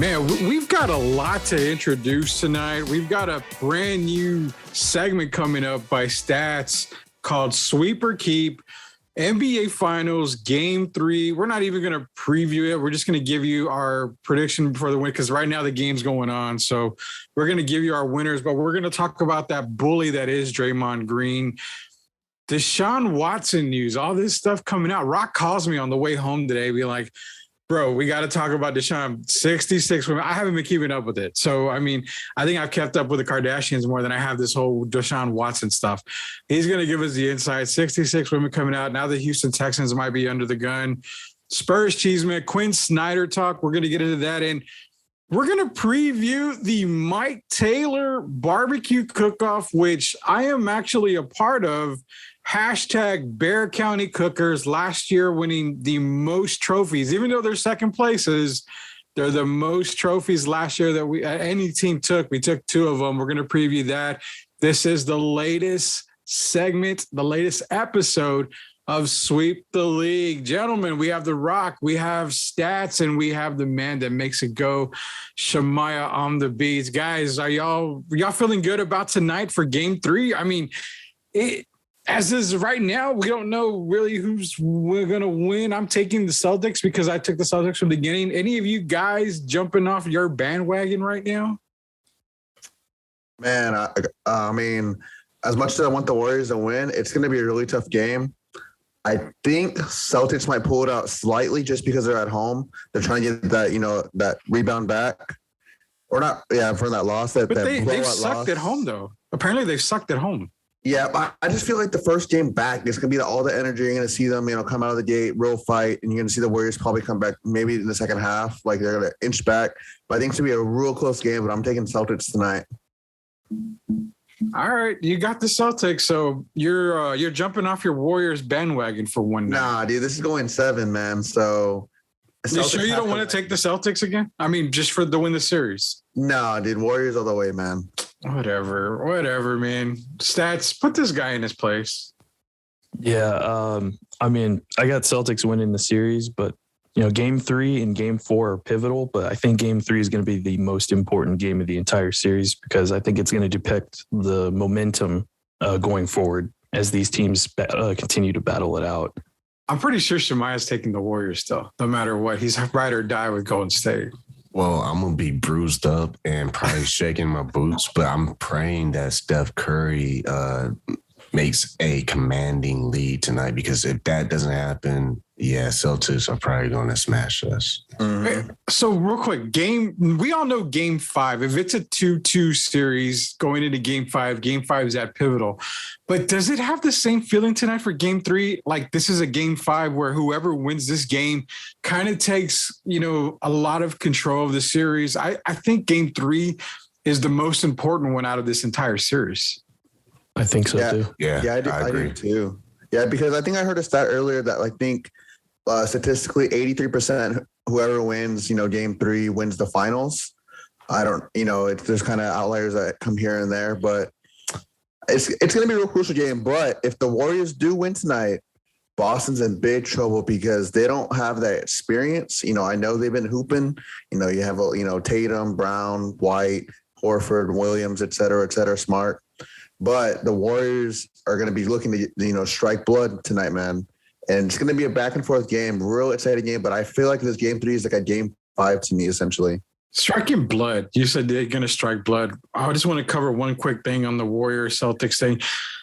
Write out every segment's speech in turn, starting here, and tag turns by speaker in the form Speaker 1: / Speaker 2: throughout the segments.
Speaker 1: Man, we've got a lot to introduce tonight. We've got a brand new segment coming up by Stats called Sweep or Keep. NBA Finals Game 3. We're not even going to preview it. We're just going to give you our prediction before the win because right now the game's going on. So we're going to give you our winners, but we're going to talk about that bully that is Draymond Green. Deshaun Watson news, all this stuff coming out. Rock calls me on the way home today, be like, bro, we got to talk about Deshaun. 66 women. I haven't been keeping up with it. So, I mean, I think I've kept up with the Kardashians more than I have this whole Deshaun Watson stuff. He's going to give us the insight. 66 women coming out. Now the Houston Texans might be under the gun. Spurs Chisme, Quin Snyder talk. We're going to get into that. And we're going to preview the Mike Taylor barbecue cook-off, which I am actually a part of. Hashtag Bear County Cookers, last year winning the most trophies. Even though they're second places, they're the most trophies last year that any team took. We took 2 of them. We're going to preview that. This is the latest segment, the latest episode of Sweep the League. Gentlemen, we have The Rock, we have Stats, and we have the man that makes it go, Shemaya on the beats. Guys, are y'all feeling good about tonight for Game 3? I mean, as is right now, we don't know really who's going to win. I'm taking the Celtics because I took the Celtics from the beginning. Any of you guys jumping off your bandwagon right now?
Speaker 2: Man, I mean, as much as I want the Warriors to win, it's going to be a really tough game. I think Celtics might pull it out slightly just because they're at home. They're trying to get that, that rebound back. Or not, for that loss. But
Speaker 1: they've sucked at home, though. Apparently, they've sucked at home.
Speaker 2: Yeah, I just feel like the first game back, it's going to be all the energy. You're going to see them, come out of the gate, real fight, and you're going to see the Warriors probably come back maybe in the second half, like they're going to inch back. But I think it's going to be a real close game, but I'm taking Celtics tonight.
Speaker 1: All right, you got the Celtics, so you're jumping off your Warriors bandwagon for one night.
Speaker 2: Nah, dude, this is going 7, man. So
Speaker 1: you sure you don't want to take the Celtics again? I mean, just to win the series.
Speaker 2: No, dude, Warriors all the way, man.
Speaker 1: Whatever, man. Stats, put this guy in his place.
Speaker 3: Yeah, I mean, I got Celtics winning the series, but Game 3 and Game 4 are pivotal. But I think Game 3 is going to be the most important game of the entire series because I think it's going to depict the momentum going forward as these teams continue to battle it out.
Speaker 1: I'm pretty sure Shemaya's taking the Warriors still, no matter what. He's ride or die with Golden State.
Speaker 4: Well, I'm going to be bruised up and probably shaking my boots, but I'm praying that Steph Curry makes a commanding lead tonight because if that doesn't happen, Celtics are probably going to smash us.
Speaker 1: Mm-hmm. So real quick, we all know Game 5. If it's a 2-2 series going into Game 5 is at pivotal. But does it have the same feeling tonight for Game 3? Like this is a Game 5 where whoever wins this game kind of takes, a lot of control of the series. I think Game 3 is the most important one out of this entire series.
Speaker 3: I think so too.
Speaker 2: Yeah, I agree. Do too. Yeah, because I think I heard a stat earlier that I think statistically 83% whoever wins, Game 3 wins the finals. I don't, there's kind of outliers that come here and there, but it's going to be a real crucial game. But if the Warriors do win tonight, Boston's in big trouble because they don't have that experience. I know they've been hooping. You have Tatum, Brown, White, Horford, Williams, et cetera, Smart. But the Warriors are going to be looking to, strike blood tonight, man. And it's going to be a back and forth game, real exciting game. But I feel like this Game 3 is like a Game 5 to me, essentially.
Speaker 1: Striking blood. You said they're going to strike blood. I just want to cover one quick thing on the Warriors Celtics thing.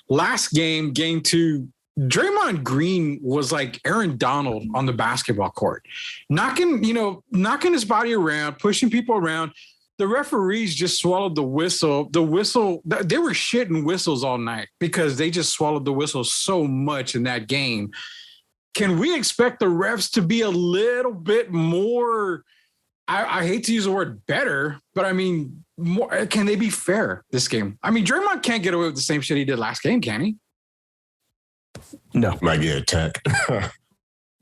Speaker 1: Last game, Game 2, Draymond Green was like Aaron Donald on the basketball court, knocking his body around, pushing people around. The referees just swallowed the whistle. They were shitting whistles all night because they just swallowed the whistle so much in that game. Can we expect the refs to be a little bit more, I hate to use the word better, but I mean, more, can they be fair this game? I mean, Draymond can't get away with the same shit he did last game, can he?
Speaker 3: No.
Speaker 4: Might get a tech.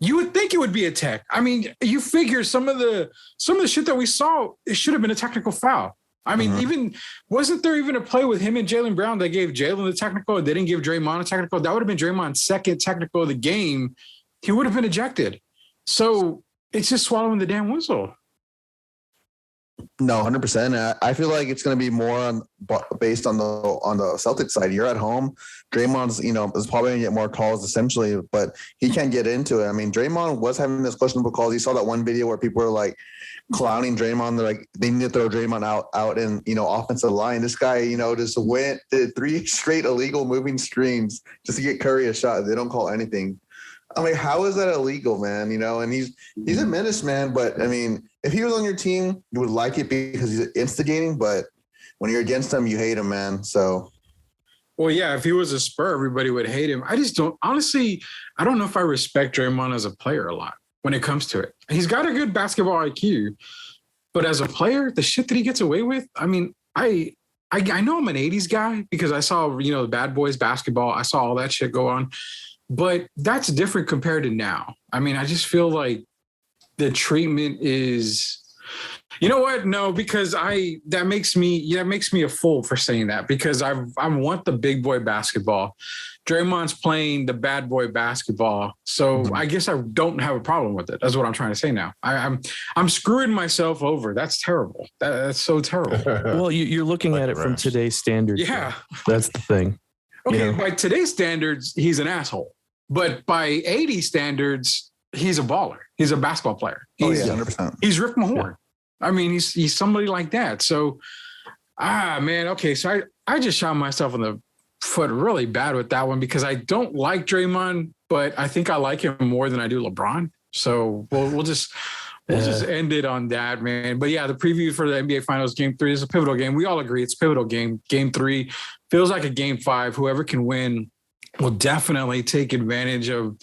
Speaker 1: You would think it would be a tech. I mean, you figure some of the shit that we saw, it should have been a technical foul. I mean, even wasn't there even a play with him and Jaylen Brown that gave Jaylen the technical? They didn't give Draymond a technical. That would have been Draymond's second technical of the game. He would have been ejected. So it's just swallowing the damn whistle.
Speaker 2: No, 100%. I feel like it's going to be more based on the Celtics side. You're at home. Draymond's, is probably going to get more calls essentially, but he can't get into it. I mean, Draymond was having this questionable calls. You saw that one video where people were like clowning Draymond. They're like, they need to throw Draymond out in, offensive line. This guy, just did 3 straight illegal moving screens just to get Curry a shot. They don't call anything. I'm like, how is that illegal, man? And he's a menace, man. But I mean, if he was on your team, you would like it because he's instigating. But when you're against him, you hate him, man. So,
Speaker 1: well, yeah, if he was a Spur, everybody would hate him. I just don't, honestly, I don't know if I respect Draymond as a player a lot when it comes to it. He's got a good basketball IQ, but as a player, the shit that he gets away with, I mean, I know I'm an 80s guy because I saw, the Bad Boys basketball. I saw all that shit go on. But that's different compared to now. I mean, I just feel like the treatment is, you know what? No, because that makes me a fool for saying that because I want the big boy basketball. Draymond's playing the bad boy basketball. So I guess I don't have a problem with it. That's what I'm trying to say now. I'm screwing myself over. That's terrible. That's so terrible.
Speaker 3: Well, you're looking at it from today's standards.
Speaker 1: Yeah.
Speaker 3: That's the thing.
Speaker 1: Okay, by today's standards, he's an asshole. But by 80 standards, he's a baller. He's a basketball player. He's
Speaker 2: 100%.
Speaker 1: He's Rick Mahorn. I mean, he's somebody like that. So, man, okay. So I just shot myself in the foot really bad with that one because I don't like Draymond, but I think I like him more than I do LeBron. So we'll just end it on that, man. But yeah, the preview for the NBA Finals Game 3 is a pivotal game. We all agree it's a pivotal game. Game 3 feels like a Game 5. Whoever can win will definitely take advantage of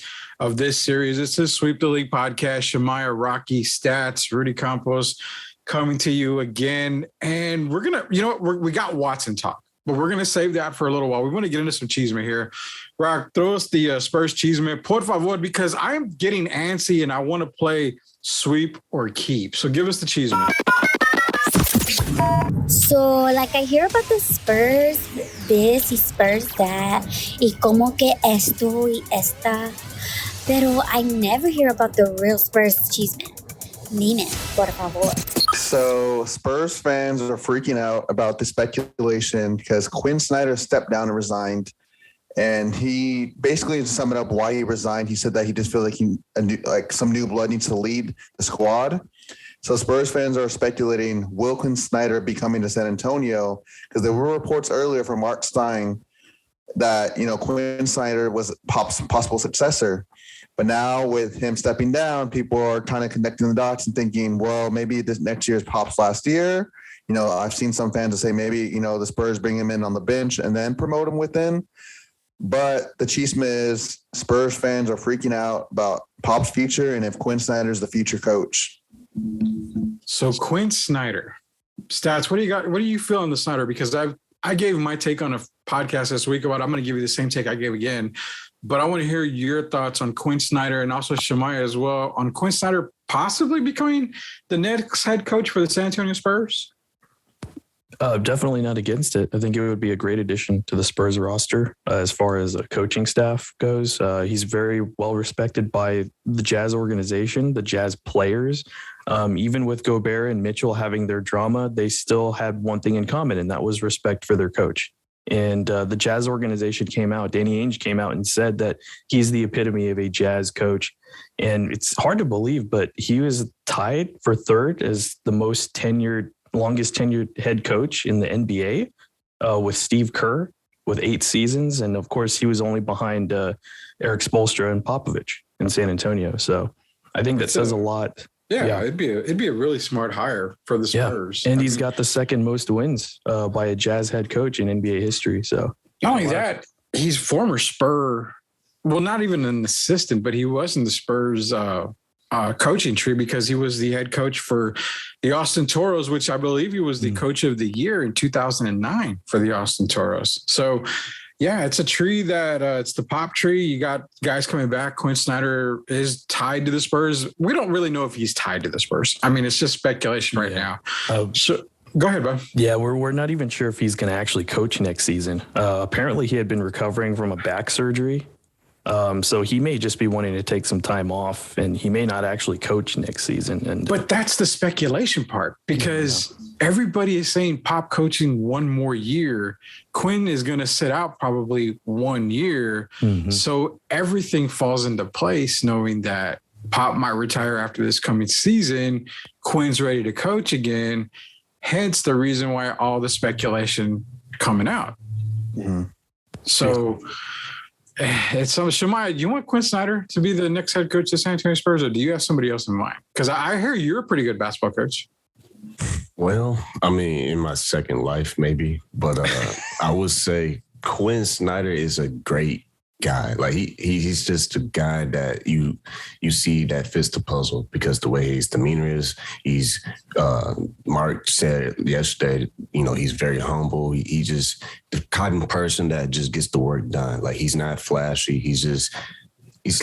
Speaker 1: this series. It's the Sweep the League podcast. Shemaya, Rocky, Stats, Rudy Campos coming to you again. And we're going to, we got Watson talk, but we're going to save that for a little while. We want to get into some chisme here. Rock, throw us the Spurs Chisme, por favor, because I'm getting antsy and I want to play sweep or keep. So give us the chisme.
Speaker 5: So, like, I hear about the Spurs this y Spurs that, y como que esto y esta, pero I never hear about the real Spurs chisme. Dime, por favor.
Speaker 2: So, Spurs fans are freaking out about the speculation because Quin Snyder stepped down and resigned. And he basically, to sum it up, why he resigned, he said that he just feels like some new blood needs to lead the squad. So Spurs fans are speculating, will Quin Snyder be coming to San Antonio? Because there were reports earlier from Mark Stein that, Quin Snyder was Pop's possible successor. But now with him stepping down, people are kind of connecting the dots and thinking, well, maybe this next year is Pop's last year. I've seen some fans say maybe, the Spurs bring him in on the bench and then promote him within. But the chisme is Spurs fans are freaking out about Pop's future and if Quin Snyder is the future coach.
Speaker 1: So Quin Snyder, Stats, what do you got? What do you feel on the Snyder? Because I gave my take on a podcast this week about, I'm going to give you the same take I gave again, but I want to hear your thoughts on Quin Snyder and also Shemaya as well on Quin Snyder possibly becoming the next head coach for the San Antonio Spurs.
Speaker 3: Definitely not against it. I think it would be a great addition to the Spurs roster as far as a coaching staff goes. He's very well respected by the Jazz organization, the Jazz players. Even with Gobert and Mitchell having their drama, they still had one thing in common, and that was respect for their coach. And the Jazz organization came out, Danny Ainge came out and said that he's the epitome of a Jazz coach. And it's hard to believe, but he was tied for third as the longest tenured head coach in the NBA with Steve Kerr with 8 seasons. And of course, he was only behind Eric Spoelstra and Popovich in San Antonio. So I think that says a lot.
Speaker 1: Yeah, it'd be a really smart hire for the Spurs.
Speaker 3: And he's got the second most wins by a Jazz head coach in NBA history. So
Speaker 1: not only that, he's former Spur. Well, not even an assistant, but he was in the Spurs coaching tree because he was the head coach for the Austin Toros, which I believe he was the coach of the year in 2009 for the Austin Toros. So yeah, it's a tree that it's the Pop tree. You got guys coming back. Quin Snyder is tied to the Spurs. We don't really know if he's tied to the Spurs. I mean, it's just speculation right now. So go ahead, bud.
Speaker 3: Yeah, we're not even sure if he's going to actually coach next season. Apparently he had been recovering from a back surgery So he may just be wanting to take some time off, and he may not actually coach next season.
Speaker 1: But that's the speculation part, because everybody is saying Pop coaching one more year. Quin is going to sit out probably 1 year.
Speaker 3: Mm-hmm.
Speaker 1: So everything falls into place, knowing that Pop might retire after this coming season. Quin's ready to coach again. Hence the reason why all the speculation coming out.
Speaker 2: Mm-hmm.
Speaker 1: So it's so Shemaya, do you want Quin Snyder to be the next head coach of San Antonio Spurs, or do you have somebody else in mind? Because I hear you're a pretty good basketball coach.
Speaker 4: Well, I mean, in my second life, maybe, but I would say Quin Snyder is a great guy. Like he's just a guy that you see that fits the puzzle, because the way his demeanor is, he's Mark said yesterday, he's very humble. He just the kind of person that just gets the work done. Like, he's not flashy. He's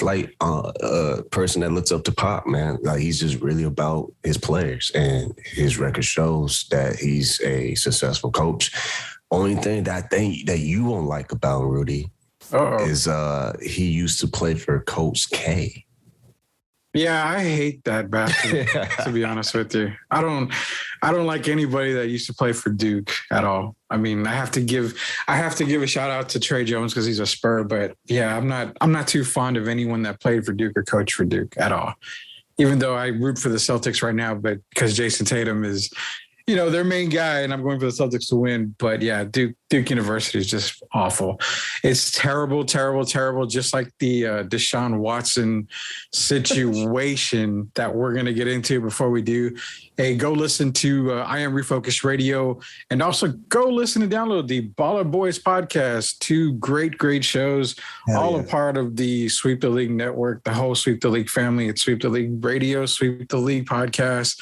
Speaker 4: like a person that looks up to Pop, man. Like, he's just really about his players, and his record shows that he's a successful coach. Only thing that I think that you won't like about Rudy is he used to play for Coach K.
Speaker 1: Yeah, I hate that bastard, to be honest with you. I don't like anybody that used to play for Duke at all. I mean, I have to give a shout out to Trey Jones because he's a Spur, but yeah, I'm not too fond of anyone that played for Duke or coached for Duke at all. Even though I root for the Celtics right now, but because Jason Tatum is, their main guy, and I'm going for the Celtics to win. But yeah, Duke University is just awful. It's terrible, terrible, terrible. Just like the Deshaun Watson situation that we're going to get into before we do. Hey, go listen to I Am Refocused Radio, and also go listen and download the Baller Boys podcast. 2 great, great shows, a part of the Sweep the League network, the whole Sweep the League family. It's Sweep the League Radio, Sweep the League podcast,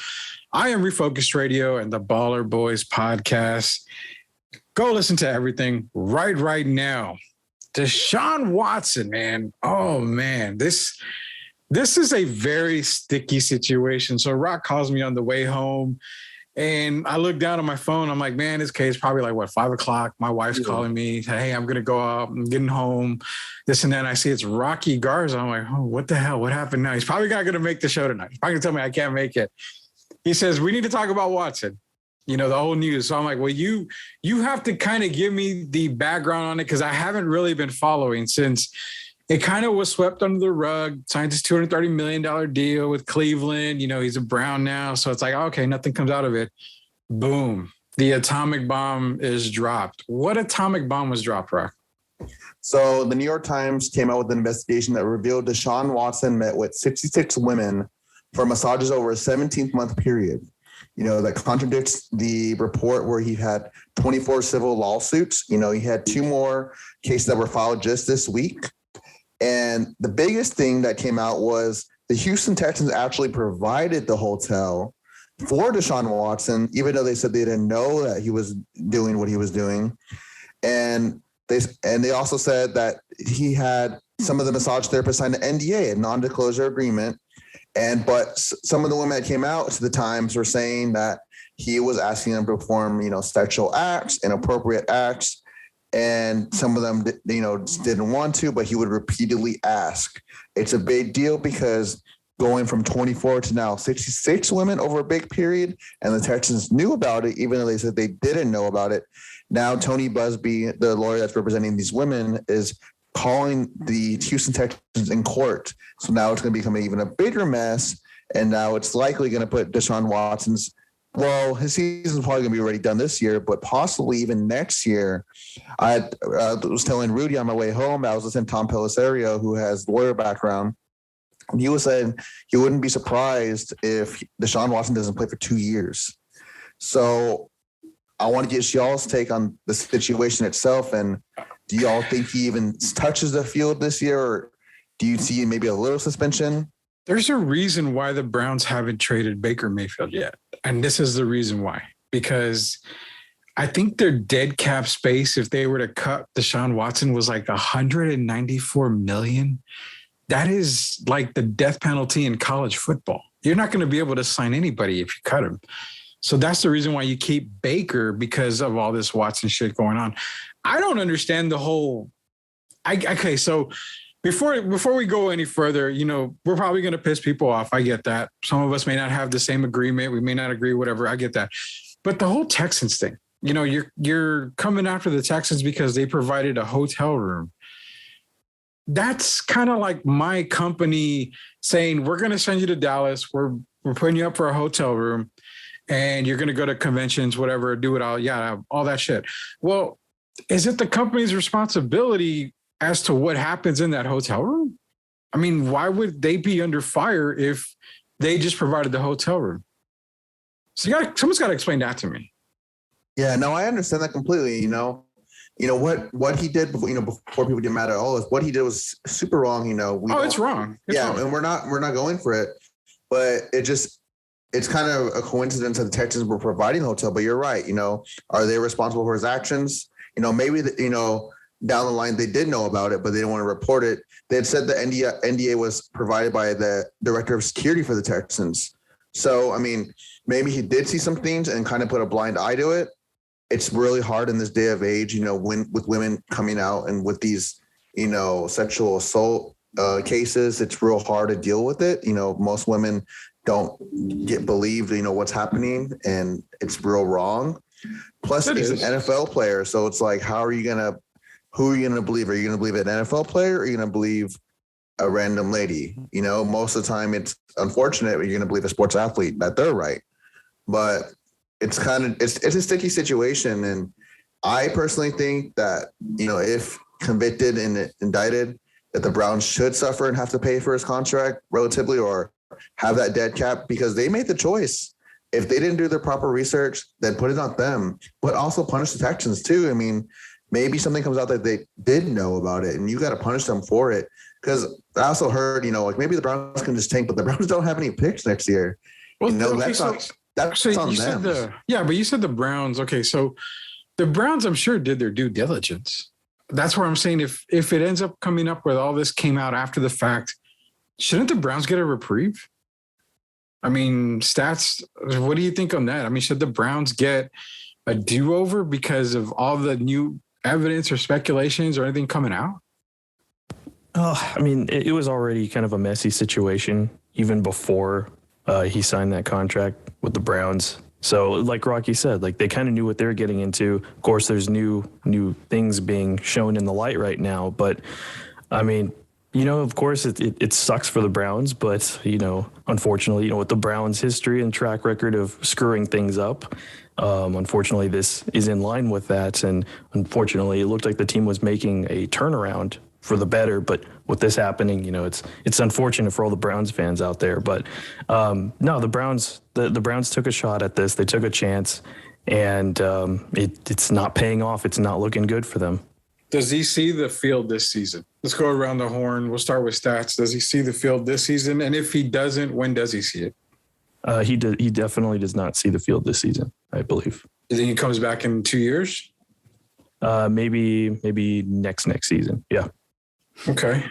Speaker 1: I Am Refocused Radio, and the Baller Boys podcast. Go listen to everything right now. Deshaun Watson, man. Oh, man. This is a very sticky situation. So Rock calls me on the way home, and I look down at my phone. I'm like, man, this case probably like, 5 o'clock. My wife's calling me. Hey, I'm going to go out. I'm getting home. This and that. And I see it's Rocky Garza. I'm like, oh, what the hell? What happened now? He's probably not going to make the show tonight. He's probably going to tell me I can't make it. He says, we need to talk about Watson, the whole news. So I'm like, well, you have to kind of give me the background on it, because I haven't really been following since it kind of was swept under the rug. Signed this $230 million deal with Cleveland. He's a Brown now. So it's like, okay, nothing comes out of it. Boom. The atomic bomb is dropped. What atomic bomb was dropped, Rock?
Speaker 2: So the New York Times came out with an investigation that revealed Deshaun Watson met with 66 women for massages over a 17-month period. That contradicts the report where he had 24 civil lawsuits. He had 2 more cases that were filed just this week. And the biggest thing that came out was the Houston Texans actually provided the hotel for Deshaun Watson, even though they said they didn't know that he was doing what he was doing. And they also said that he had some of the massage therapists sign an NDA, a non-disclosure agreement. But some of the women that came out to the Times were saying that he was asking them to perform, sexual acts, inappropriate acts. And some of them, didn't want to, but he would repeatedly ask. It's a big deal because going from 24 to now 66 women over a big period, and the Texans knew about it, even though they said they didn't know about it. Now, Tony Busby, the lawyer that's representing these women, is calling the Houston Texans in court. So now it's going to become even a bigger mess. And now it's likely going to put Deshaun Watson's, his season's probably going to be already done this year, but possibly even next year. I was telling Rudy on my way home, I was listening to Tom Pellisario, who has lawyer background. And he was saying he wouldn't be surprised if Deshaun Watson doesn't play for 2 years. So I want to get y'all's take on the situation itself. And do y'all think he even touches the field this year, or do you see maybe a little suspension?
Speaker 1: There's a reason why the Browns haven't traded Baker Mayfield yet. And this is the reason why. Because I think their dead cap space, if they were to cut Deshaun Watson, was like $194 million. That is like the death penalty in college football. You're not going to be able to sign anybody if you cut him. So that's the reason why you keep Baker, because of all this Watson shit going on. I don't understand the whole. Okay, so before we go any further, we're probably going to piss people off. I get that. Some of us may not have the same agreement. We may not agree, whatever. I get that. But the whole Texans thing, you're coming after the Texans because they provided a hotel room. That's kind of like my company saying, we're going to send you to Dallas. We're putting you up for a hotel room and you're going to go to conventions, whatever, do it all. Yeah, all that shit. Well, is it the company's responsibility as to what happens in that hotel room? I mean, why would they be under fire if they just provided the hotel room? So someone's got to explain that to me.
Speaker 2: Yeah, no, I understand that completely. What he did before people get mad at all is what he did was super wrong.
Speaker 1: It's wrong. It's wrong.
Speaker 2: And we're not going for it, but it's kind of a coincidence that the Texans were providing the hotel. But you're right. Are they responsible for his actions? Maybe down the line they did know about it, but they didn't want to report it. They had said the NDA was provided by the director of security for the Texans. So I mean, maybe he did see some things and kind of put a blind eye to it. It's really hard in this day of age, with women coming out and with these, sexual assault cases. It's real hard to deal with it. Most women don't get believed, what's happening, and it's real wrong. Plus, he's an NFL player, so it's like, who are you gonna believe? Are you gonna believe an NFL player, or are you gonna believe a random lady? Most of the time, it's unfortunate, but you're gonna believe a sports athlete that they're right, but it's a sticky situation. And I personally think that, if convicted and indicted, that the Browns should suffer and have to pay for his contract relatively, or have that dead cap, because they made the choice. If they didn't do their proper research, then put it on them, but also punish the Texans too. I mean, maybe something comes out that they did know about it and you got to punish them for it. Because I also heard, maybe the Browns can just tank, but the Browns don't have any picks next year.
Speaker 1: Well,
Speaker 2: That's on them.
Speaker 1: But you said the Browns. Okay, so the Browns, I'm sure, did their due diligence. That's where I'm saying if it ends up coming up where all this came out after the fact, shouldn't the Browns get a reprieve? I mean, stats, what do you think on that? I mean, should the Browns get a do-over because of all the new evidence or speculations or anything coming out?
Speaker 3: Oh, I mean, it was already kind of a messy situation even before he signed that contract with the Browns. So like Rocky said, like they kind of knew what they were getting into. Of course, there's new things being shown in the light right now. But I mean, of course it sucks for the Browns, but unfortunately, with the Browns' history and track record of screwing things up, unfortunately this is in line with that. And unfortunately, it looked like the team was making a turnaround for the better, but with this happening, it's unfortunate for all the Browns fans out there. But no, the Browns took a shot at this. They took a chance, and it's not paying off. It's not looking good for them.
Speaker 1: Does he see the field this season? Let's go around the horn. We'll start with stats. Does he see the field this season? And if he doesn't, when does he see it?
Speaker 3: He definitely does not see the field this season, I believe.
Speaker 1: You think he comes back in 2 years?
Speaker 3: Maybe next season. Yeah.
Speaker 1: Okay.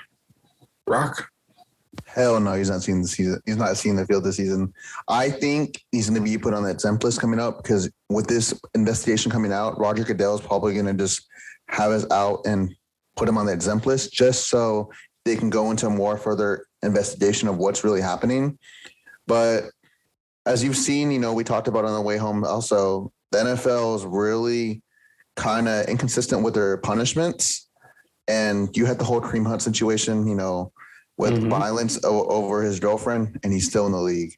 Speaker 1: Rock?
Speaker 2: Hell no, he's not seeing the season. He's not seeing the field this season. I think he's going to be put on that exempt list coming up, because with this investigation coming out, Roger Goodell is probably going to just have us out and put him on the exempt list just so they can go into a more further investigation of what's really happening. But as you've seen, we talked about on the way home also, the NFL is really kind of inconsistent with their punishments. And you had the whole Kareem Hunt situation, with violence over his girlfriend, and he's still in the league.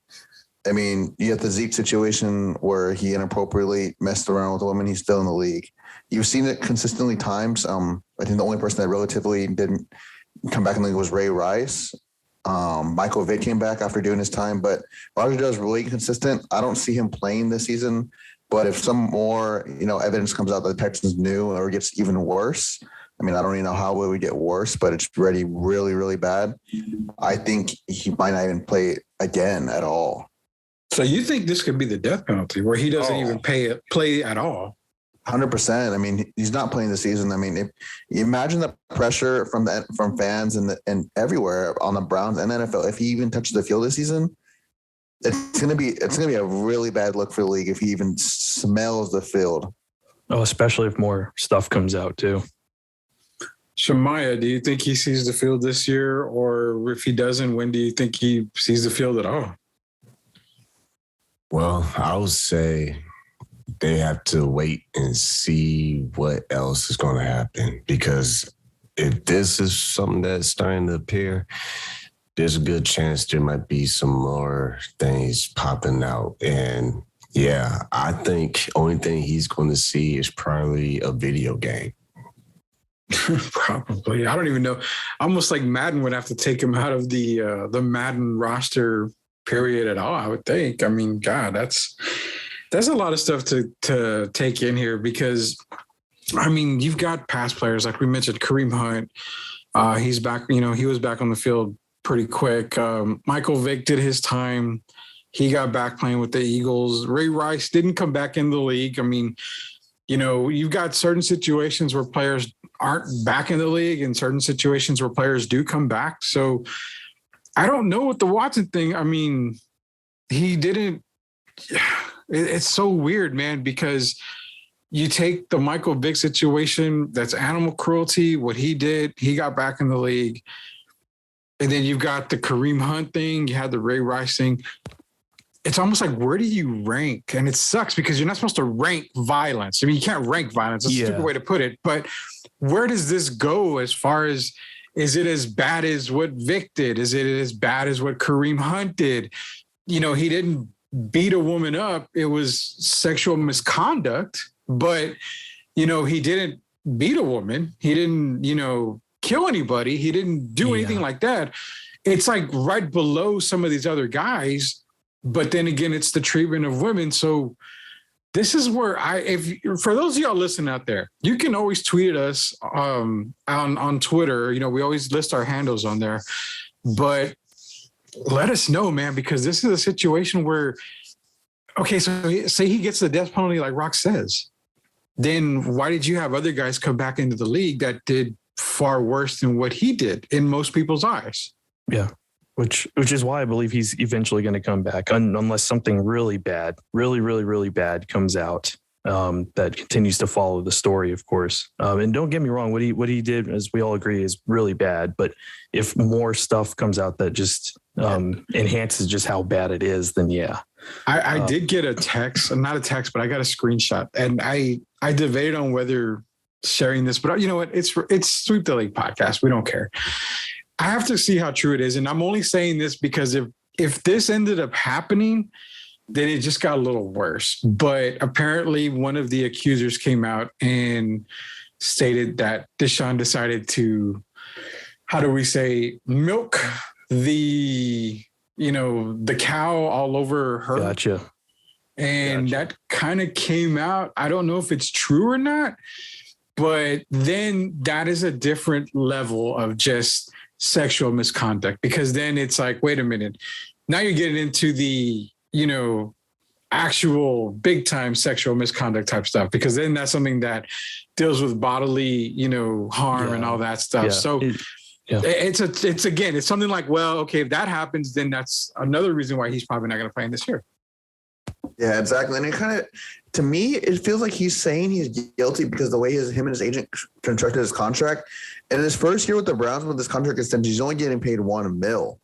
Speaker 2: I mean, you have the Zeke situation where he inappropriately messed around with a woman. He's still in the league. You've seen it consistently times. I think the only person that relatively didn't come back in the league was Ray Rice. Michael Vick came back after doing his time, but Roger Goodell is really consistent. I don't see him playing this season, but if some more, evidence comes out that the Texans knew or gets even worse, I mean, I don't even know how it would get worse, but it's already really, really bad. I think he might not even play again at all.
Speaker 1: So you think this could be the death penalty where he doesn't even play at all?
Speaker 2: 100%. I mean, he's not playing this season. I mean, if you imagine the pressure from fans and everywhere on the Browns and NFL, if he even touches the field this season, it's gonna be a really bad look for the league if he even smells the field.
Speaker 3: Oh, especially if more stuff comes out too.
Speaker 1: Shamaya, do you think he sees the field this year? Or if he doesn't, when do you think he sees the field at all?
Speaker 4: Well, I would say they have to wait and see what else is going to happen, because if this is something that's starting to appear, there's a good chance there might be some more things popping out. And yeah, I think only thing he's going to see is probably a video game.
Speaker 1: Probably. I don't even know. Almost like Madden would have to take him out of the Madden roster period at all, I would think. I mean, God, that's a lot of stuff to take in here, because I mean, you've got past players like we mentioned, Kareem Hunt. He's back. He was back on the field pretty quick. Michael Vick did his time. He got back playing with the Eagles. Ray Rice didn't come back in the league. I mean, you've got certain situations where players aren't back in the league and certain situations where players do come back. So I don't know what the Watson thing. I mean, he didn't. It's so weird, man, because you take the Michael Vick situation, that's animal cruelty. What he did, he got back in the league. And then you've got the Kareem Hunt thing. You had the Ray Rice thing. It's almost like, where do you rank? And it sucks because you're not supposed to rank violence. I mean, you can't rank violence. That's a stupid way to put it. But where does this go as far as, is it as bad as what Vic did? Is it as bad as what Kareem Hunt did? He didn't beat a woman up. It was sexual misconduct, but, he didn't beat a woman. He didn't, kill anybody. He didn't do anything like that. It's like right below some of these other guys. But then again, it's the treatment of women. So this is where for those of y'all listening out there, you can always tweet at us on Twitter. We always list our handles on there, but let us know, man, because this is a situation where, okay, so say he gets the death penalty like Rock says, then why did you have other guys come back into the league that did far worse than what he did in most people's eyes?
Speaker 3: Yeah. Which is why I believe he's eventually going to come back, unless something really bad, really, really, really bad comes out that continues to follow the story, of course. And don't get me wrong, what he did, as we all agree, is really bad. But if more stuff comes out that just enhances just how bad it is, then yeah.
Speaker 1: I did get a text, not a text, but I got a screenshot, and I debated on whether sharing this, but you know what? It's Sweep the League podcast. We don't care. I have to see how true it is. And I'm only saying this because if this ended up happening, then it just got a little worse. But apparently one of the accusers came out and stated that Deshaun decided to, how do we say, milk the cow all over her.
Speaker 3: Gotcha.
Speaker 1: And that kind of came out. I don't know if it's true or not, but then that is a different level of just sexual misconduct, because then it's like, wait a minute, now you're getting into the, actual big time sexual misconduct type stuff, because then that's something that deals with bodily, harm and all that stuff.
Speaker 3: Yeah.
Speaker 1: So it's something like, well, okay, if that happens, then that's another reason why he's probably not going to play in this year.
Speaker 2: Yeah, exactly. And it kind of, to me, it feels like he's saying he's guilty because the way him and his agent constructed his contract. And in his first year with the Browns, with this contract extension, he's only getting paid $1 million.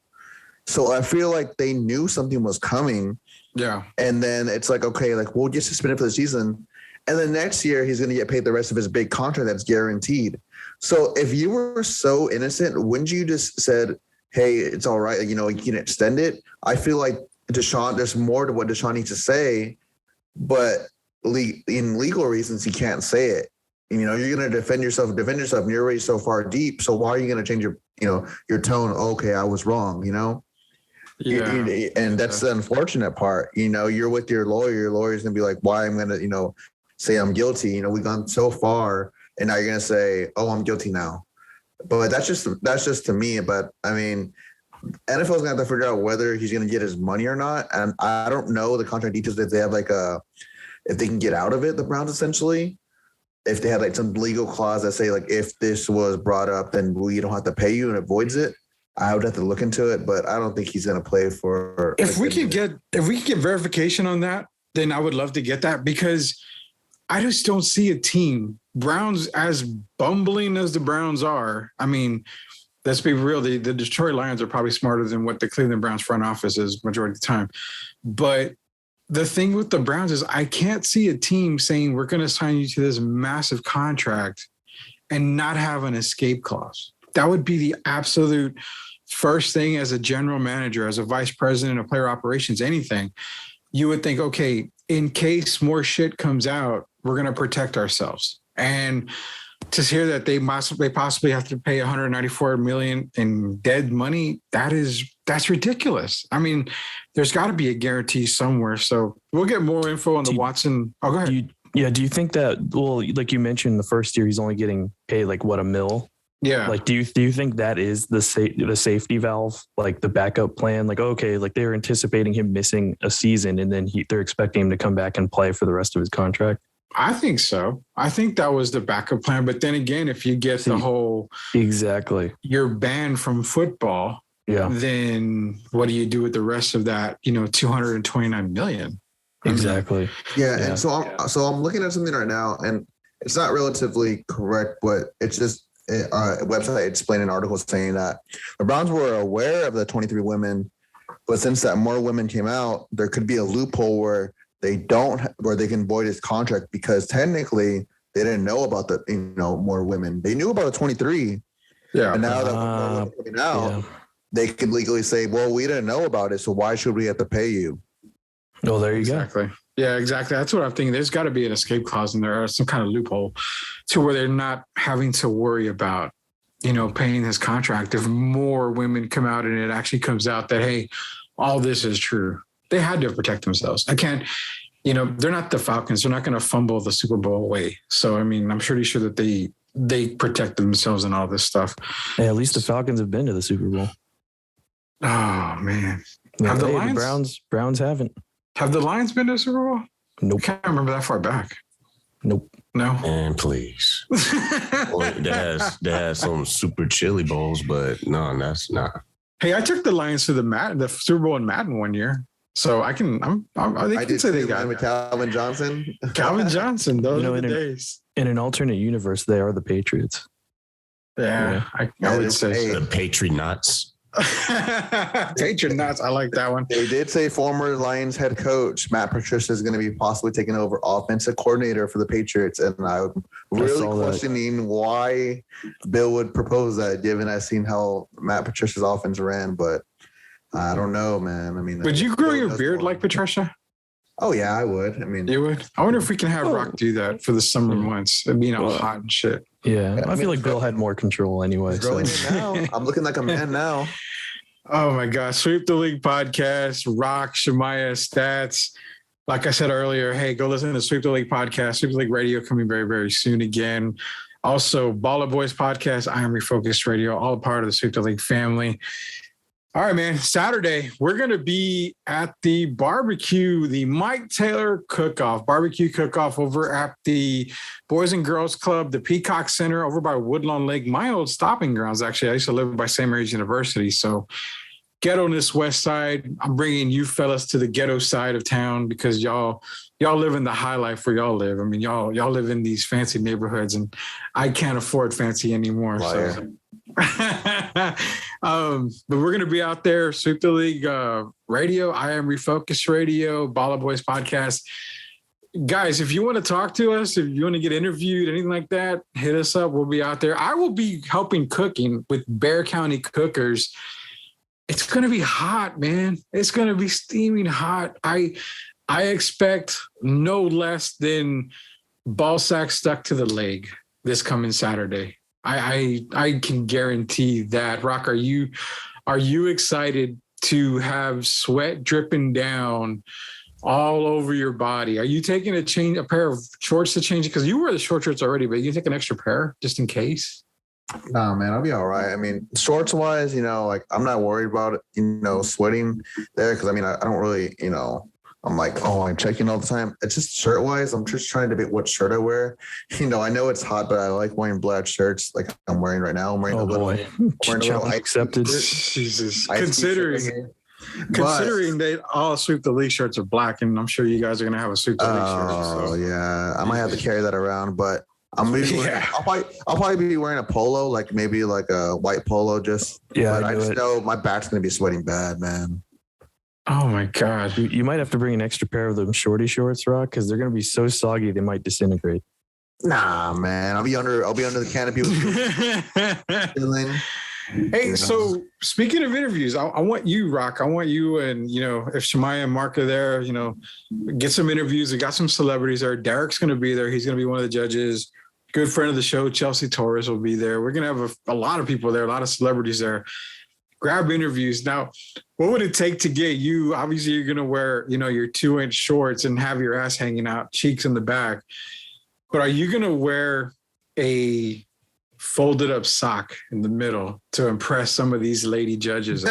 Speaker 2: So I feel like they knew something was coming.
Speaker 1: Yeah. And
Speaker 2: then it's like, okay, like we'll get suspended for the season. And then next year he's going to get paid the rest of his big contract that's guaranteed. So if you were so innocent, wouldn't you just said, hey, it's all right, you can extend it? I feel like Deshaun, there's more to what Deshaun needs to say, but in legal reasons, he can't say it. You're going to defend yourself, and you're already so far deep. So why are you going to change your tone? Okay, I was wrong, Yeah. And that's the unfortunate part. You're with your lawyer. Your lawyer's going to be like, why I'm going to, say I'm guilty. We've gone so far, and now you're going to say, oh, I'm guilty now. But that's just to me. But I mean, NFL's going to have to figure out whether he's going to get his money or not. And I don't know the contract details, if they have if they can get out of it, the Browns essentially. If they had like some legal clause that say like, if this was brought up, then we don't have to pay you and avoids it. I would have to look into it, but I don't think he's going to play for.
Speaker 1: If we could get verification on that, then I would love to get that, because I just don't see a team Browns, as bumbling as the Browns are, I mean, let's be real, the Detroit Lions are probably smarter than what the Cleveland Browns front office is majority of the time. But the thing with the Browns is I can't see a team saying we're going to sign you to this massive contract and not have an escape clause. That would be the absolute first thing as a general manager, as a vice president of player operations, anything. You would think, okay, in case more shit comes out, we're going to protect ourselves. And to hear that they possibly have to pay $194 million in dead money, that's ridiculous. I mean, there's got to be a guarantee somewhere. So we'll get more info on the Watson. Oh, go ahead.
Speaker 3: Do you think that, well, like you mentioned, the first year he's only getting paid like what, $1 million?
Speaker 1: Yeah.
Speaker 3: Like, do you think that is the safety valve, like the backup plan? Like, okay, like they're anticipating him missing a season and then they're expecting him to come back and play for the rest of his contract?
Speaker 1: I think so. I think that was the backup plan. But then again, if you get the whole
Speaker 3: exactly,
Speaker 1: you're banned from football.
Speaker 3: Yeah.
Speaker 1: Then what do you do with the rest of that? $229 million.
Speaker 3: Exactly.
Speaker 2: Yeah. And so I'm looking at something right now, and it's not relatively correct, but it's just a website explaining an article saying that the Browns were aware of the 23 women, but since that more women came out, there could be a loophole where they can void his contract because technically they didn't know about the more women. They knew about the 23.
Speaker 1: Yeah.
Speaker 2: And now that more women coming out, they could legally say, well, we didn't know about it, so why should we have to pay you?
Speaker 3: Oh, there you
Speaker 1: go. Yeah, exactly. That's what I'm thinking. There's got to be an escape clause in there or some kind of loophole to where they're not having to worry about, paying his contract if more women come out and it actually comes out that, hey, all this is true. They had to protect themselves. I can't, they're not the Falcons. They're not going to fumble the Super Bowl away. So, I mean, I'm pretty sure that they protect themselves and all this stuff.
Speaker 3: Hey, at least the Falcons have been to the Super Bowl.
Speaker 1: Oh, man.
Speaker 3: Yeah, the Browns haven't.
Speaker 1: Have the Lions been to the Super Bowl?
Speaker 3: Nope.
Speaker 1: I can't remember that far back.
Speaker 3: Nope.
Speaker 1: No.
Speaker 4: And please. Well, they had some super chili bowls, but no, that's not.
Speaker 1: Hey, I took the Lions to the Super Bowl in Madden one year. So I can say they got
Speaker 2: with Calvin Johnson.
Speaker 1: Calvin Johnson, those are the days.
Speaker 3: In an alternate universe, they are the Patriots.
Speaker 1: Yeah. I would say
Speaker 4: the Patriots.
Speaker 1: Patriots. I like that one.
Speaker 2: They did say former Lions head coach Matt Patricia is going to be possibly taking over offensive coordinator for the Patriots, and I'm really questioning why Bill would propose that, given I've seen how Matt Patricia's offense ran. But I don't know, man. I mean,
Speaker 1: would you grow your beard like Patricia?
Speaker 2: Oh yeah, I would. I mean,
Speaker 1: you would. I wonder if we can have Rock do that for the summer months. It'd be hot and shit.
Speaker 3: Yeah, I feel like Bill had more control anyway.
Speaker 2: Now. I'm looking like a man now.
Speaker 1: Oh my gosh. Sweep the League podcast, Rock, Shemaya, Stats. Like I said earlier, hey, go listen to Sweep the League podcast, Sweep the League radio coming very, very soon again. Also, Baller Boys podcast, I Am Refocused Radio, all a part of the Sweep the League family. All right, man. Saturday, we're going to be at the barbecue, the Mike Taylor barbecue cook-off over at the Boys and Girls Club, the Peacock Center over by Woodlawn Lake, my old stopping grounds, actually. I used to live by St. Mary's University. So ghetto-ness west side. I'm bringing you fellas to the ghetto side of town because y'all live in the high life where y'all live. I mean, y'all live in these fancy neighborhoods, and I can't afford fancy anymore.
Speaker 2: Liar.
Speaker 1: So. But we're gonna be out there, Sweep the League radio, I Am Refocused Radio, Baller Boys podcast. Guys, if you want to talk to us, if you want to get interviewed, anything like that, hit us up. We'll be out there. I will be helping cooking with Bear County Cookers. It's gonna be hot, man. It's gonna be steaming hot. I expect no less than ball sack stuck to the leg this coming Saturday. I can guarantee that. Rock, are you excited to have sweat dripping down all over your body? Are you taking a pair of shorts to change it? Because you wear the short shorts already, but you take an extra pair just in case?
Speaker 2: Nah, man, I'll be all right. I mean, shorts wise, I'm not worried about it, sweating there. Cause I mean, I don't really, I'm like, I'm checking all the time. It's just shirt wise. I'm just trying to debate what shirt I wear. I know it's hot, but I like wearing black shirts like I'm wearing right now. I'm wearing a little
Speaker 3: accepted.
Speaker 1: Jesus. Considering that all Sweep the League shirts are black, and I'm sure you guys are going to have a Sweep the League shirt.
Speaker 2: Oh, yeah. I might have to carry that around, but I'm maybe I'll probably be wearing a polo, like maybe like a white polo. Just but I just know my back's gonna be sweating bad, man.
Speaker 1: Oh my god!
Speaker 3: You might have to bring an extra pair of them shorty shorts, Rock, because they're gonna be so soggy they might disintegrate.
Speaker 2: Nah, man, I'll be under the canopy with chilling.
Speaker 1: Hey, so speaking of interviews, I want you, Rock. I want you and, if Shemaya and Mark are there, get some interviews. We got some celebrities there. Derek's going to be there. He's going to be one of the judges. Good friend of the show, Chelsea Torres, will be there. We're going to have a lot of people there, a lot of celebrities there. Grab interviews. Now, what would it take to get you? Obviously, you're going to wear, your 2-inch shorts and have your ass hanging out, cheeks in the back. But are you going to wear a folded up sock in the middle to impress some of these lady judges?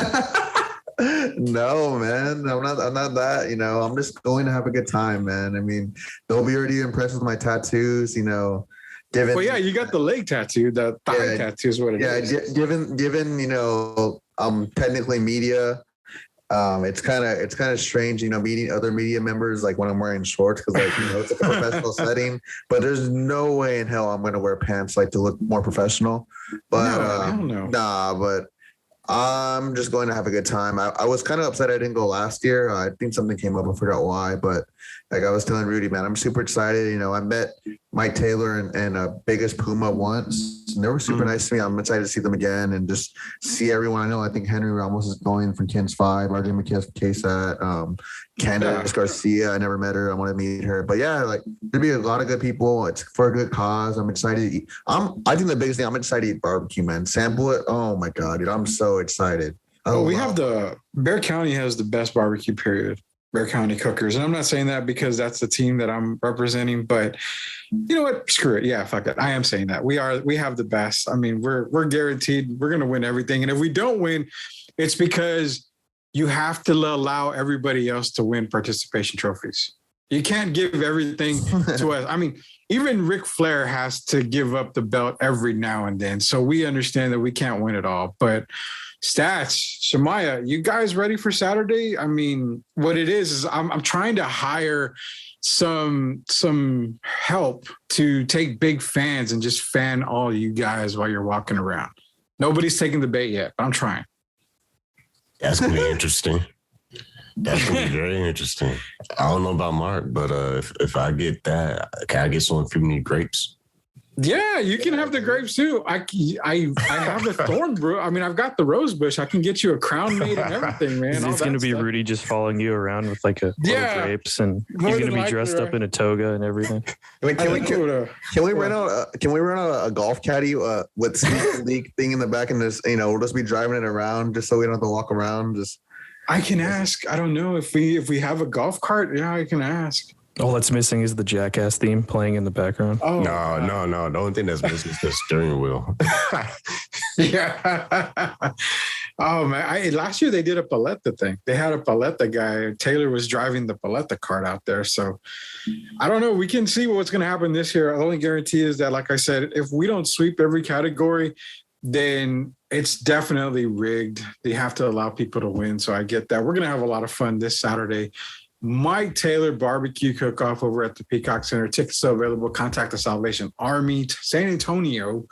Speaker 2: No, man, I'm not that, I'm just going to have a good time, man. I mean, they'll be already impressed with my tattoos, given.
Speaker 1: Well, yeah, you got the leg tattoo, the thigh tattoo is what it is.
Speaker 2: Yeah, given, I'm technically media. It's kind of strange, meeting other media members like when I'm wearing shorts because it's like a professional setting. But there's no way in hell I'm going to wear pants like to look more professional. But
Speaker 1: no.
Speaker 2: Nah, but I'm just going to have a good time. I was kind of upset I didn't go last year. I think something came up. I forgot why, but like I was telling Rudy, man, I'm super excited. I met Mike Taylor and Biggest Puma once, and they were super nice to me. I'm excited to see them again and just see everyone I know. I think Henry Ramos is going from Kins 5, RJ McKay from KSAT, Candace Garcia. I never met her. I want to meet her. But yeah, like there'll be a lot of good people. It's for a good cause. I'm excited to eat. I think the biggest thing, I'm excited to eat barbecue, man. Sample it. Oh my God, dude. I'm so excited.
Speaker 1: We have Bear County has the best barbecue, period. Bear County Cookers. And I'm not saying that because that's the team that I'm representing, but you know what? Screw it. Yeah, fuck it. I am saying that. We have the best. I mean, we're guaranteed we're going to win everything. And if we don't win, it's because you have to allow everybody else to win participation trophies. You can't give everything to us. I mean, even Ric Flair has to give up the belt every now and then. So we understand that we can't win it all, but Stats, Shemaya, you guys ready for Saturday? I mean, what it is I'm trying to hire some help to take big fans and just fan all you guys while you're walking around. Nobody's taking the bait yet, but I'm trying.
Speaker 4: That's gonna be interesting. That's gonna be very interesting. I don't know about Mark, but if I get that, can I get some for me grapes?
Speaker 1: Yeah, you can have the grapes too. I have the thorn brew. I mean, I've got the rose bush. I can get you a crown made and everything, man.
Speaker 3: It's going to be Rudy just following you around with like a grapes, and he's going to be dressed up in a toga and everything.
Speaker 2: Can we rent out a golf caddy with Sneak League thing in the back, and this, we'll just be driving it around just so we don't have to walk around.
Speaker 1: I can ask. I don't know if we have a golf cart. Yeah, I can ask.
Speaker 3: All that's missing is the Jackass theme playing in the background.
Speaker 4: Oh no! The only thing that's missing is the steering wheel.
Speaker 1: Yeah. Oh man! Last year they did a paleta thing. They had a paleta guy. Taylor was driving the paleta cart out there. So I don't know. We can see what's going to happen this year. The only guarantee is that, like I said, if we don't sweep every category, then it's definitely rigged. They have to allow people to win. So I get that. We're going to have a lot of fun this Saturday. Mike Taylor Barbecue Cook-Off over at the Peacock Center. Tickets are available. Contact the Salvation Army, San Antonio.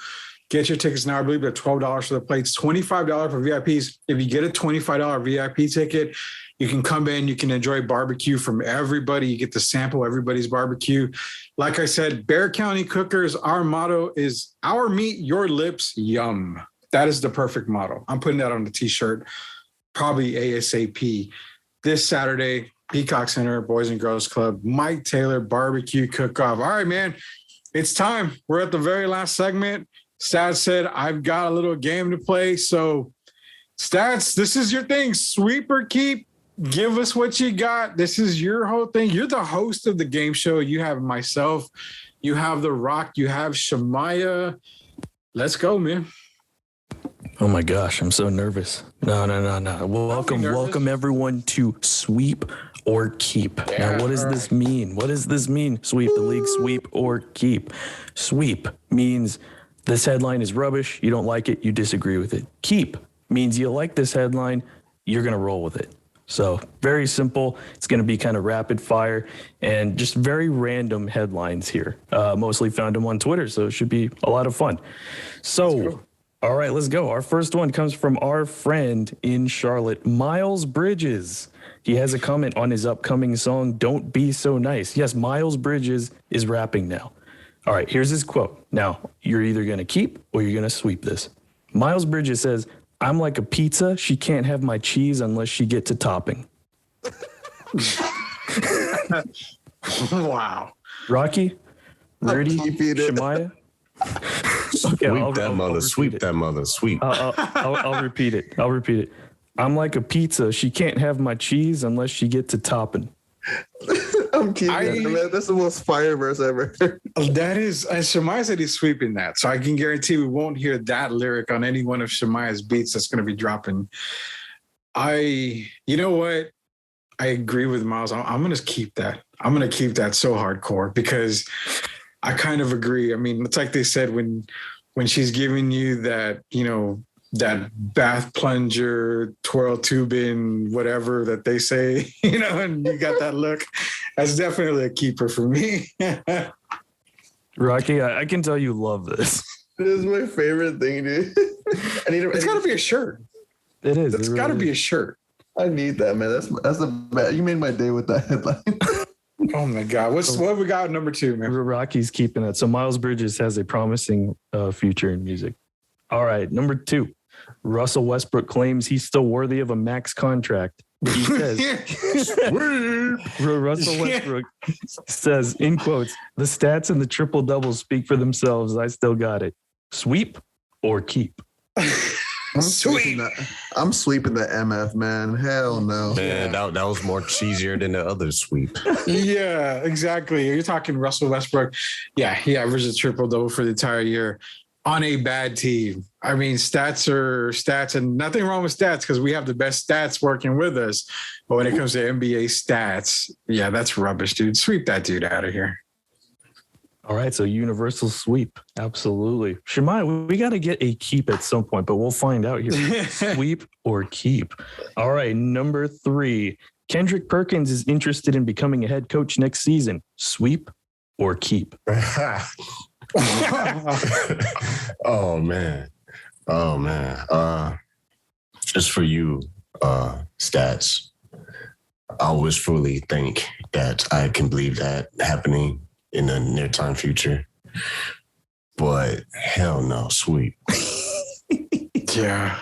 Speaker 1: Get your tickets now. I believe they're $12 for the plates, $25 for VIPs. If you get a $25 VIP ticket, you can come in. You can enjoy barbecue from everybody. You get to sample everybody's barbecue. Like I said, Bear County Cookers, our motto is our meat, your lips, yum. That is the perfect motto. I'm putting that on the T-shirt, probably ASAP. This Saturday, Peacock Center, Boys and Girls Club, Mike Taylor Barbecue Cook-Off. All right, man, it's time. We're at the very last segment. Stats said, I've got a little game to play. So, Stats, this is your thing. Sweep or keep. Give us what you got. This is your whole thing. You're the host of the game show. You have myself. You have The Rock. You have Shemaya. Let's go, man.
Speaker 3: Oh my gosh, I'm so nervous. No. Welcome everyone to Sweep or Keep.
Speaker 1: Yeah,
Speaker 3: now, what does this mean? What does this mean? Sweep the league, sweep or keep. Sweep means this headline is rubbish. You don't like it. You disagree with it. Keep means you like this headline. You're going to roll with it. So very simple. It's going to be kind of rapid fire and just very random headlines here. Mostly found them on Twitter, so it should be a lot of fun. So, all right, let's go. Our first one comes from our friend in Charlotte, Miles Bridges. He has a comment on his upcoming song, Don't Be So Nice. Yes, Miles Bridges is rapping now. All right, here's his quote. Now, you're either going to keep or you're going to sweep this. Miles Bridges says, I'm like a pizza. She can't have my cheese unless she gets a topping.
Speaker 1: Wow.
Speaker 3: Rocky? Rudy? Shemaya?
Speaker 4: Okay, sweep that mother.
Speaker 3: I'll repeat it. I'll repeat it. I'm like a pizza. She can't have my cheese unless she gets a topping.
Speaker 2: I'm kidding. That's the most fire verse ever.
Speaker 1: That is, Shemaya said he's sweeping that. So I can guarantee we won't hear that lyric on any one of Shemaya's beats that's going to be dropping. You know what? I agree with Miles. I'm going to keep that. I'm going to keep that so hardcore because I kind of agree. I mean, it's like they said when she's giving you that, you know, that bath plunger, twirl tubing, whatever that they say, you know, and you got that look. That's definitely a keeper for me.
Speaker 3: Rocky, I can tell you love this.
Speaker 2: This is my favorite thing, dude.
Speaker 1: It's got to be a shirt.
Speaker 3: It is.
Speaker 1: It's got to be a shirt.
Speaker 2: I need that, man. That's the best. You made my day with that headline.
Speaker 1: Oh my God. What we got number 2, man?
Speaker 3: Rocky's keeping it. So Miles Bridges has a promising future in music. All right. Number 2. Russell Westbrook claims he's still worthy of a max contract. He says, Russell Westbrook says, in quotes, the stats and the triple doubles speak for themselves. I still got it. Sweep or keep?
Speaker 2: I'm sweeping the MF, man. Hell no.
Speaker 4: Man, that was more cheesier than the other sweep.
Speaker 1: Yeah, exactly. You're talking Russell Westbrook. Yeah, he averaged a triple double for the entire year on a bad team. I mean, stats are stats, and nothing wrong with stats because we have the best stats working with us. But when it comes to NBA stats, yeah, that's rubbish, dude. Sweep that dude out of here.
Speaker 3: All right, so universal sweep. Absolutely. Shemai, we got to get a keep at some point, but we'll find out here. Sweep or keep. All right, number 3. Kendrick Perkins is interested in becoming a head coach next season. Sweep or keep?
Speaker 4: Oh man. Just for you, stats. I wishfully think that I can believe that happening in the near time future. But hell no, sweep.
Speaker 1: Yeah.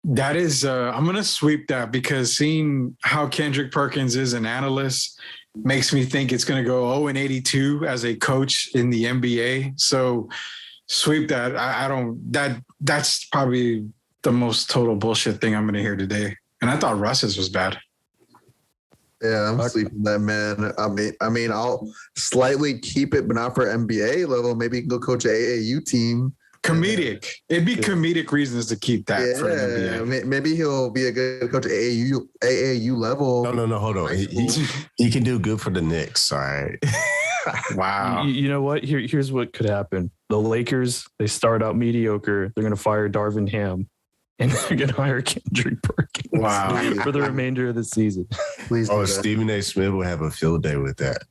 Speaker 1: That is, I'm going to sweep that because seeing how Kendrick Perkins is an analyst makes me think it's going to go 0-82 as a coach in the NBA. So sweep that. That's probably the most total bullshit thing I'm going to hear today. And I thought Russ's was bad.
Speaker 2: Yeah, I'm sleeping that, man. I mean, I'll slightly keep it, but not for NBA level. Maybe you can go coach an AAU team.
Speaker 1: Comedic. It'd be comedic reasons to keep that for the NBA.
Speaker 2: Maybe he'll be a good coach at AAU level.
Speaker 4: No, hold on. He can do good for the Knicks, all right?
Speaker 1: Wow.
Speaker 3: You know what? Here's what could happen. The Lakers, they start out mediocre. They're going to fire Darvin Ham, and they're going to hire Kendrick Perkins.
Speaker 1: Wow.
Speaker 3: For the remainder of the season.
Speaker 2: Please.
Speaker 4: Stephen A. Smith will have a field day with that.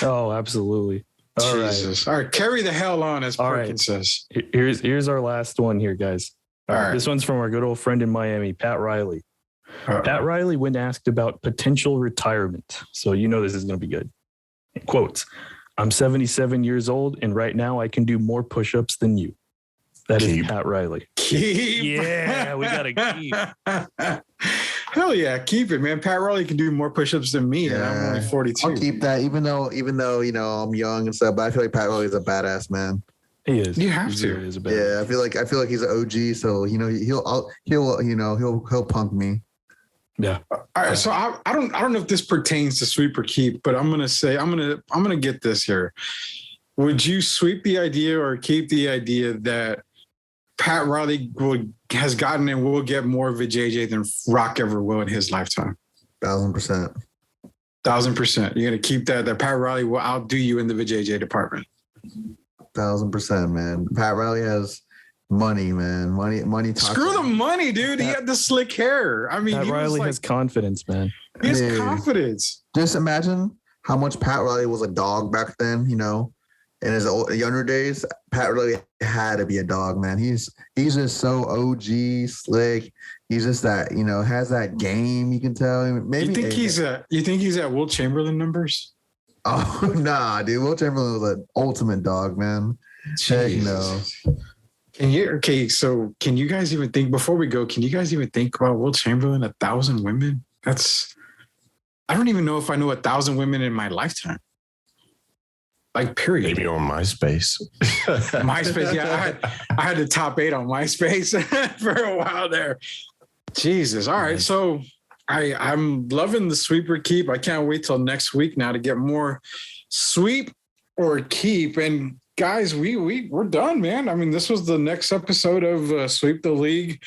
Speaker 3: Oh, absolutely. All
Speaker 1: Jesus. Right. All right. Carry the hell on, as Perkins says.
Speaker 3: Here's our last one here, guys. All right. This one's from our good old friend in Miami, Pat Riley. Pat Riley, when asked about potential retirement. So you know this is going to be good. Quotes, I'm 77 years old, and right now I can do more push-ups than you. That is Pat Riley.
Speaker 1: Keep.
Speaker 3: Yeah, we got to keep.
Speaker 1: Hell yeah, keep it, man. Pat Riley can do more push-ups than me, and I'm only 42.
Speaker 2: I'll keep that, even though you know I'm young and stuff. But I feel like Pat Riley's a badass man.
Speaker 3: He is.
Speaker 1: You have to.
Speaker 2: Yeah, I feel like he's an OG. So you know he'll punk me.
Speaker 3: Yeah.
Speaker 1: All right. So I don't know if this pertains to sweep or keep, but I'm gonna get this here. Would you sweep the idea or keep the idea that Pat Riley has gotten and will get more of a JJ than Rock ever will in his lifetime?
Speaker 2: 1,000%.
Speaker 1: 1,000%. You're gonna keep that Pat Riley will outdo you in the JJ department.
Speaker 2: 1,000%, man. Pat Riley has Money, man. Money.
Speaker 1: Screw the money, dude. He had the slick hair. I mean,
Speaker 3: Pat Riley has confidence, man.
Speaker 1: He has confidence.
Speaker 2: Just imagine how much Pat Riley was a dog back then, you know. In his younger days, Pat Riley had to be a dog, man. He's just so OG, slick. He's just that, you know, has that game. You can tell. Maybe
Speaker 1: you think he's at Will Chamberlain numbers?
Speaker 2: Oh nah, dude. Will Chamberlain was an ultimate dog, man. Heck no.
Speaker 1: So can you guys even think, before we go, can you guys even think about Will Chamberlain, 1,000 women? I don't even know if I know 1,000 women in my lifetime. Like, period.
Speaker 4: Maybe on MySpace.
Speaker 1: MySpace, yeah. I had the top 8 on MySpace for a while there. Jesus. All right. So I'm loving the sweep or keep. I can't wait till next week now to get more sweep or keep. And guys, we're done, man. I mean, this was the next episode of Sweep the League.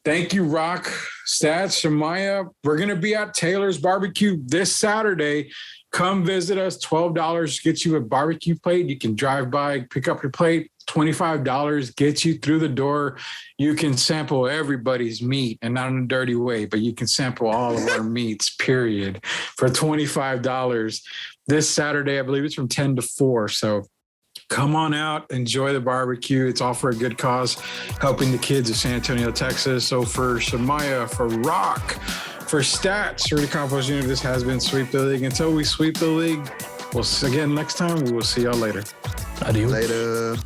Speaker 1: Thank you, Rock, Stats, Shemaya. We're going to be at Taylor's Barbecue this Saturday. Come visit us. $12 gets you a barbecue plate. You can drive by, pick up your plate. $25 gets you through the door. You can sample everybody's meat, and not in a dirty way, but you can sample all of our meats, period, for $25 this Saturday. I believe it's from 10 to 4. So come on out, enjoy the barbecue. It's all for a good cause, helping the kids of San Antonio, Texas. So for Shemaya, for Rock, for Stats, Rudy Compost Jr., this has been Sweep the League. Until we sweep the league, again next time, we will see y'all later.
Speaker 3: Adios.
Speaker 2: Later.